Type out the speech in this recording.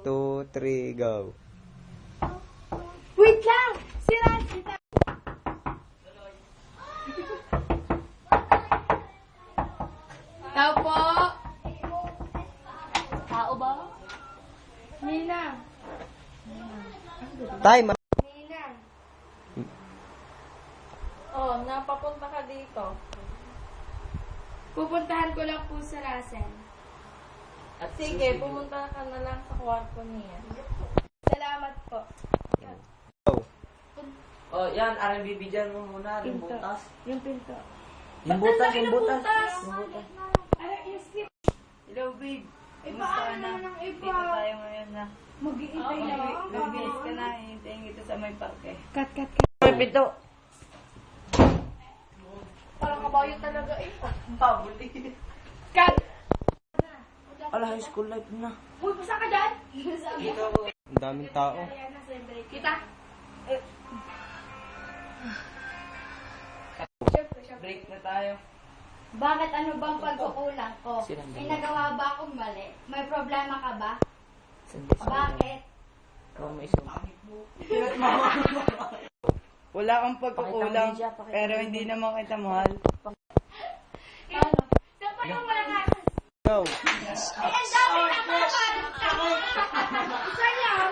2, 3, go. Wait lang! Sila! Tao po! Tao ba? Nina! Time. Nina! Oh, napapunta ka dito. Pupuntahan ko lang po sa Rasen. At sige, pumunta ka na lang sa kwarto niya. Salamat po. Oh, yan, R&B dyan mo muna, yung butas. Yung pinto. Yung butas, yung butas. Ano yung slip? Hello, babe. Eh, paano naman ang iba? Dito tayo ngayon na. Mag-iintay na lang. Magbihis ka na. Hintayin kita sa may parke. Cut. May pinto. Parang kabayo talaga eh. Pabuli. Cut! Ala, high school life na. Uy, basta ka dyan! Dito ako. Ang daming tao. Kita! Break na tayo. Bakit ano bang pagkukulang ko? May nagawa ba akong mali? May problema ka ba? Bakit? Wala kang pagkukulang, pero hindi naman kita mahal. Ano? Saan pa yung malakas? Go. Ay, ang dami na naman! Isa lang!